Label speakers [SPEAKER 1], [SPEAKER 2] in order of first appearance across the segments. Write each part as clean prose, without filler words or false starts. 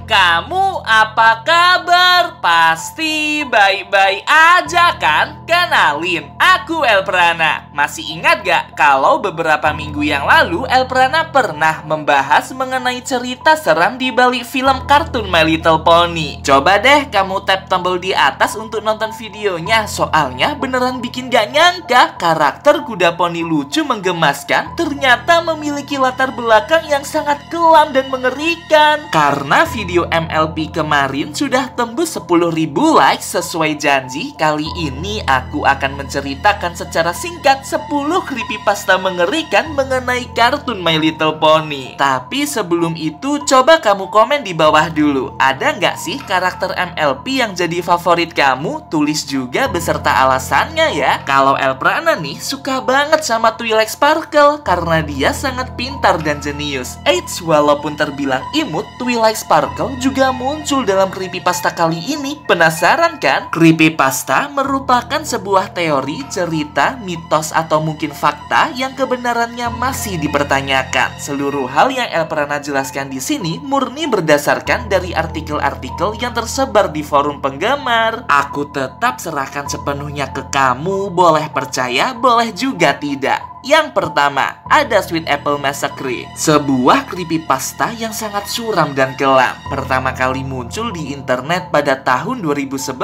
[SPEAKER 1] Kamu apa kabar? Pasti baik-baik aja kan? Kenalin, aku Elprana. Masih ingat gak kalau beberapa minggu yang lalu Elprana pernah membahas mengenai cerita seram di balik film kartun My Little Pony? Coba deh kamu tap tombol di atas untuk nonton videonya. Soalnya beneran bikin gak nyangka karakter kuda poni lucu menggemaskan ternyata memiliki latar belakang yang sangat kelam dan mengerikan. Karena video MLP kemarin sudah tembus 10.000 likes sesuai janji, kali ini aku akan menceritakan secara singkat 10 creepypasta mengerikan mengenai kartun My Little Pony. Tapi sebelum itu, coba kamu komen di bawah dulu. Ada nggak sih karakter MLP yang jadi favorit kamu? Tulis juga beserta alasannya ya. Kalau Elprana nih suka banget sama Twilight Sparkle karena dia sangat pintar dan jenius. Eits, walaupun terbilang imut, Twilight Sparkle juga muncul dalam creepypasta kali ini. Penasaran kan? Creepypasta merupakan sebuah teori, cerita, mitos, atau mungkin fakta yang kebenarannya masih dipertanyakan. Seluruh hal yang Elprana jelaskan di sini murni berdasarkan dari artikel-artikel yang tersebar di forum penggemar. Aku tetap serahkan sepenuhnya ke kamu, boleh percaya, boleh juga tidak. Yang pertama, ada Sweet Apple Massacre, sebuah creepypasta yang sangat suram dan kelam. Pertama kali muncul di internet pada tahun 2011,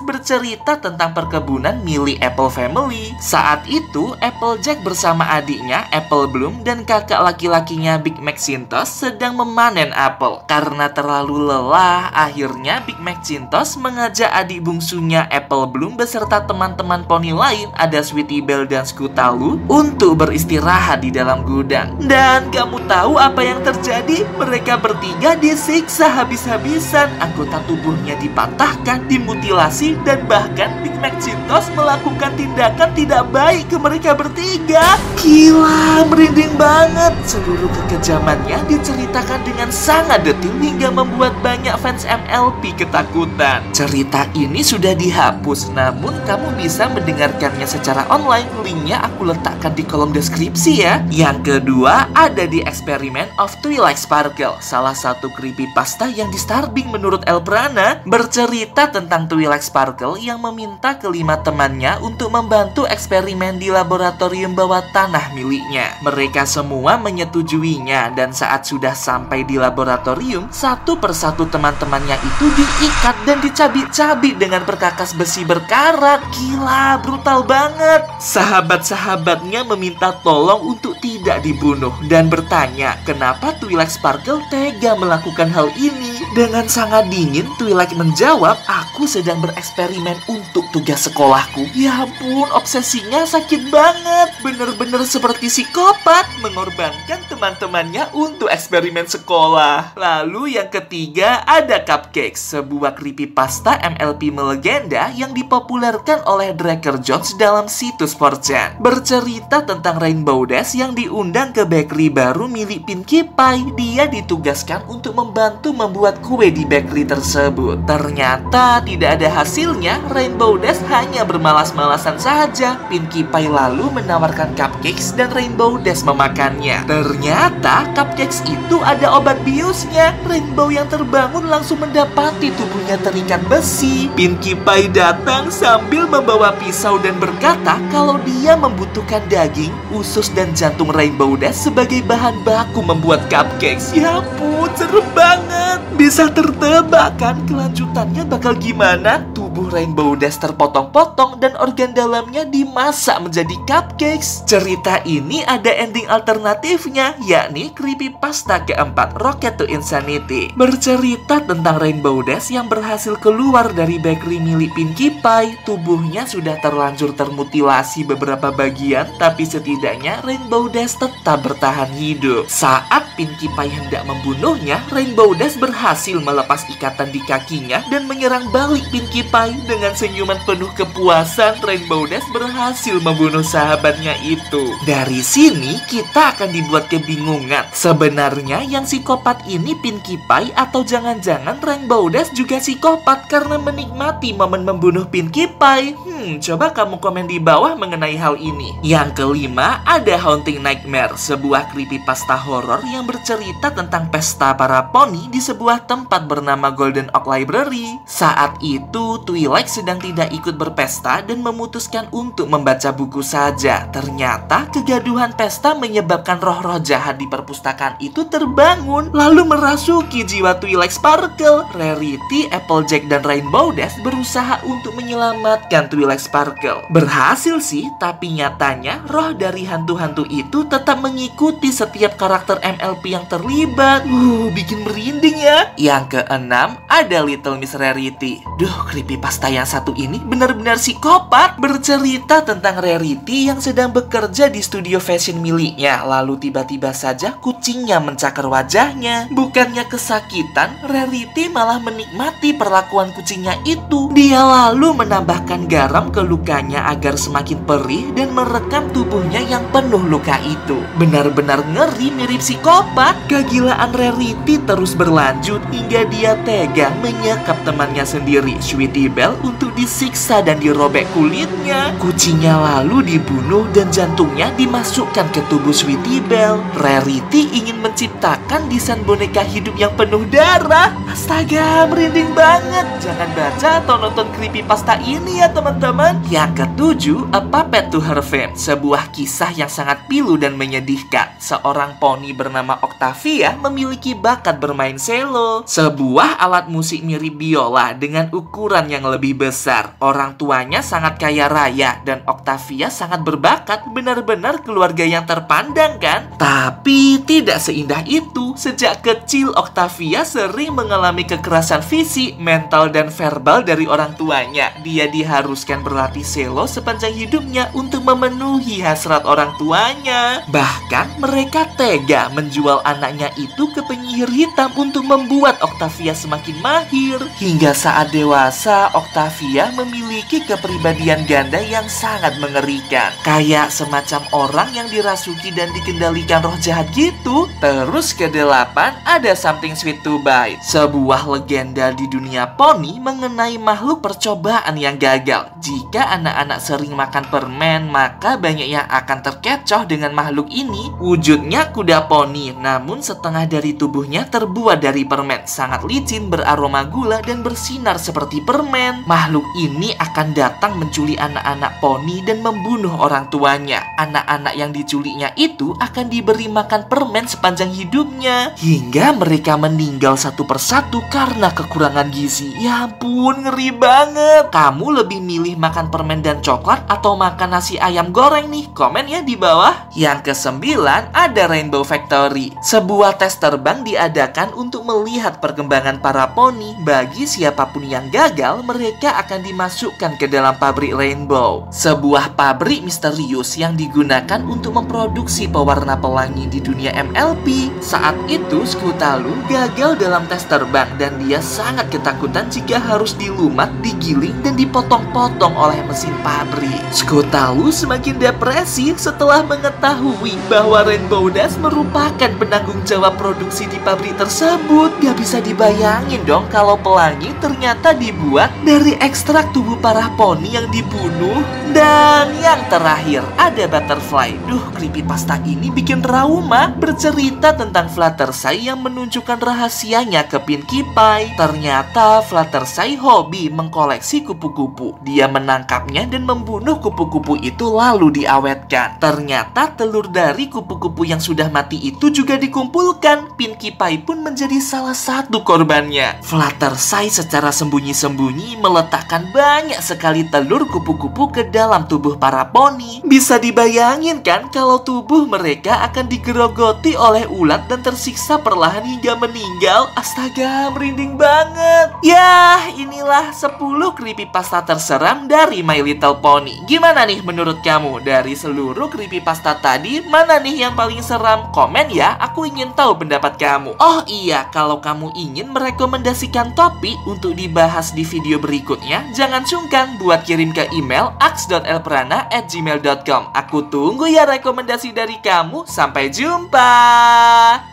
[SPEAKER 1] bercerita tentang perkebunan milik Apple Family. Saat itu, Applejack bersama adiknya, Apple Bloom, dan kakak laki-lakinya Big McCintosh sedang memanen apel. Karena terlalu lelah, akhirnya Big McCintosh mengajak adik bungsunya Apple Bloom beserta teman-teman poni lain, ada Sweetie Belle dan Scootaloo, untuk beristirahat di dalam gudang. Dan kamu tahu apa yang terjadi? Mereka bertiga disiksa habis-habisan. Anggota tubuhnya dipatahkan, dimutilasi, dan bahkan Big McCintosh melakukan tindakan tidak baik ke mereka bertiga. Gila, merinding banget. Seluruh kekejamannya diceritakan dengan sangat detail hingga membuat banyak fans MLP ketakutan. Cerita ini sudah dihapus, namun kamu bisa mendengarkannya secara online. Linknya aku letakkan di kolom deskripsi ya. Yang kedua, ada The Experiment of Twilight Sparkle, salah satu creepypasta yang disturbing menurut Elprana. Bercerita tentang Twilight Sparkle yang meminta kelima temannya untuk membantu eksperimen di laboratorium bawah tanah miliknya. Mereka semua menyetujuinya, dan saat sudah sampai di laboratorium, satu persatu teman-temannya itu diikat dan dicabik-cabik dengan perkakas besi berkarat. Gila, brutal banget. Sahabat-sahabatnya meminta tolong untuk tidak dibunuh dan bertanya kenapa Twilight Sparkle tega melakukan hal ini. Dengan sangat dingin, Twilight menjawab, aku sedang bereksperimen untuk tugas sekolahku. Ya ampun, obsesinya sakit banget. Bener-bener seperti psikopat, mengorbankan teman-temannya untuk eksperimen sekolah. Lalu yang ketiga, ada Cupcakes, sebuah creepypasta MLP melegenda yang dipopulerkan oleh Draker Jones dalam situs 4chan. Bercerita tentang Rainbow Dash yang diundang ke bakery baru milik Pinkie Pie. Dia ditugaskan untuk membantu membuat kue di bakery tersebut. Ternyata tidak ada hasilnya. Rainbow Dash hanya bermalas-malasan saja. Pinkie Pie lalu menawarkan Cupcakes dan Rainbow Dash memakannya. Ternyata Cupcakes itu ada obat biusnya. Rainbow yang terbangun langsung mendapati tubuhnya terikat besi. Pinkie Pie datang sambil membawa pisau dan berkata kalau dia membutuhkan daging, usus, dan jantung Rainbow Dash sebagai bahan baku membuat cupcakes. Ya ampun, serem banget. Bisa tertebak kan kelanjutannya bakal gimana? Tubuh Rainbow Dash terpotong-potong dan organ dalamnya dimasak menjadi cupcakes. Cerita ini ada ending alternatifnya, yakni creepypasta keempat, Rocket to Insanity. Bercerita tentang Rainbow Dash yang berhasil keluar dari bakery milik Pinkie Pie. Tubuhnya sudah terlanjur termutilasi beberapa bagian, tapi setidaknya Rainbow Dash tetap bertahan hidup. Saat Pinkie Pie hendak membunuhnya, Rainbow Dash berhasil melepas ikatan di kakinya dan menyerang balik Pinkie Pie. Dengan senyuman penuh kepuasan, Rainbow Dash berhasil membunuh sahabatnya itu. Dari sini kita akan dibuat kebingungan. Sebenarnya yang psikopat ini Pinkie Pie atau jangan-jangan Rainbow Dash juga psikopat karena menikmati momen membunuh Pinkie Pie? Coba kamu komen di bawah mengenai hal ini. Yang kelima, ada Haunting Nightmare, sebuah creepypasta horor yang bercerita tentang pesta para poni di sebuah tempat bernama Golden Oak Library. Saat itu, Twilight sedang tidak ikut berpesta dan memutuskan untuk membaca buku saja. Ternyata kegaduhan pesta menyebabkan roh-roh jahat di perpustakaan itu terbangun, lalu merasuki jiwa Twilight Sparkle. Rarity, Applejack, dan Rainbow Dash berusaha untuk menyelamatkan Twilight Sparkle. Berhasil sih, tapi nyatanya roh dari hantu-hantu itu tetap mengikuti setiap karakter MLP yang terlibat. Bikin merinding ya. Yang keenam, ada Little Miss Rarity. Creepypasta yang satu ini benar-benar psikopat. Bercerita tentang Rarity yang sedang bekerja di studio fashion miliknya, lalu tiba-tiba saja kucingnya mencakar wajahnya. Bukannya kesakitan, Rarity malah menikmati perlakuan kucingnya itu. Dia lalu menambahkan garam ke lukanya agar semakin perih dan merekam tubuhnya yang penuh luka itu. Benar-benar ngeri, mirip psikopat. Kegilaan Rarity terus berlanjut hingga dia tega menyekap temannya sendiri, Sweetie Belle, untuk disiksa dan dirobek kulitnya. Kucingnya lalu dibunuh dan jantungnya dimasukkan ke tubuh Sweetie Belle. Rarity ingin menciptakan desain boneka hidup yang penuh darah. Astaga, merinding banget. Jangan baca atau nonton creepypasta ini ya teman-teman. Yang ketujuh, A Puppet to Her Fame, sebuah kisah yang sangat pilu dan menyedihkan. Seorang poni bernama Octavia memiliki bakat bermain cello, sebuah alat musik mirip biola dengan ukuran yang lebih besar. Orang tuanya sangat kaya raya dan Octavia sangat berbakat, benar-benar keluarga yang terpandang kan? Tapi tidak seindah itu. Sejak kecil Octavia sering mengalami kekerasan fisik, mental, dan verbal dari orang tuanya. Dia diharuskan berlatih cello sepanjang hidupnya untuk memenuhi hasrat orang tuanya. Bahkan mereka tega menjual anaknya itu ke penyihir hitam untuk membuat Octavia semakin mahir. Hingga saat dewasa, Octavia memiliki kepribadian ganda yang sangat mengerikan. Kayak semacam orang yang dirasuki dan dikendalikan roh jahat gitu. Terus kedelapan, ada Something Sweet to Bite, sebuah legenda di dunia poni mengenai makhluk percobaan yang gagal. Jika anak-anak sering makan permen, maka banyak yang akan terkecoh dengan makhluk ini. Wujudnya kuda poni, namun setengah dari tubuhnya terbuat dari permen. Sangat licin, beraroma gula, dan bersinar seperti permen. Makhluk ini akan datang menculik anak-anak poni dan membunuh orang tuanya. Anak-anak yang diculiknya itu akan diberi makan permen sepanjang hidupnya, hingga mereka meninggal satu persatu karena kekurangan gizi. Ya ampun, ngeri banget. Kamu lebih milih makan permen dan coklat atau makan nasi ayam goreng nih? Komen ya di bawah. Yang kesembilan, ada Rainbow Factory, sebuah tes terbang diadakan untuk melihat perkembangan para poni. Bagi siapapun yang gagal, mereka akan dimasukkan ke dalam pabrik Rainbow, sebuah pabrik misterius yang digunakan untuk memproduksi pewarna pelangi di dunia MLP. Saat itu Scootaloo gagal dalam tes terbang dan dia sangat ketakutan jika harus dilumat, digiling, dan dipotong-potong oleh mesin pabrik. Scootaloo semakin depresi setelah mengetahui bahwa Rainbow Dash merupakan penanggung jawab produksi di pabrik tersebut. Gak bisa dibayangin dong kalau pelangi ternyata dibuat dari ekstrak tubuh para poni yang dibunuh. Dan yang terakhir, ada Butterfly. Creepypasta ini bikin trauma. Bercerita tentang Fluttershy yang menunjukkan rahasianya ke Pinkie Pie. Ternyata Fluttershy hobi mengkoleksi kupu-kupu. Dia menangkapnya dan membunuh kupu-kupu itu lalu diawetkan. Ternyata telur dari kupu-kupu yang sudah mati itu juga dikumpulkan. Pinkie Pie pun menjadi salah satu korbannya. Fluttershy secara sembunyi-sembunyi meletakkan banyak sekali telur kupu-kupu ke dalam tubuh para poni. Bisa dibayangin kan kalau tubuh mereka akan digerogoti oleh ulat dan tersiksa perlahan hingga meninggal. Astaga, merinding banget. Yah, inilah 10 creepypasta terseram dari My Little Pony. Gimana nih menurut kamu? Dari seluruh creepypasta tadi, mana nih yang paling seram? Komen ya, aku ingin tahu pendapat kamu. Oh iya, kalau kamu ingin merekomendasikan topik untuk dibahas di video berikutnya, jangan sungkan buat kirim ke email aks.elprana@gmail.com. Aku tunggu ya rekomendasi dari kamu. Sampai jumpa.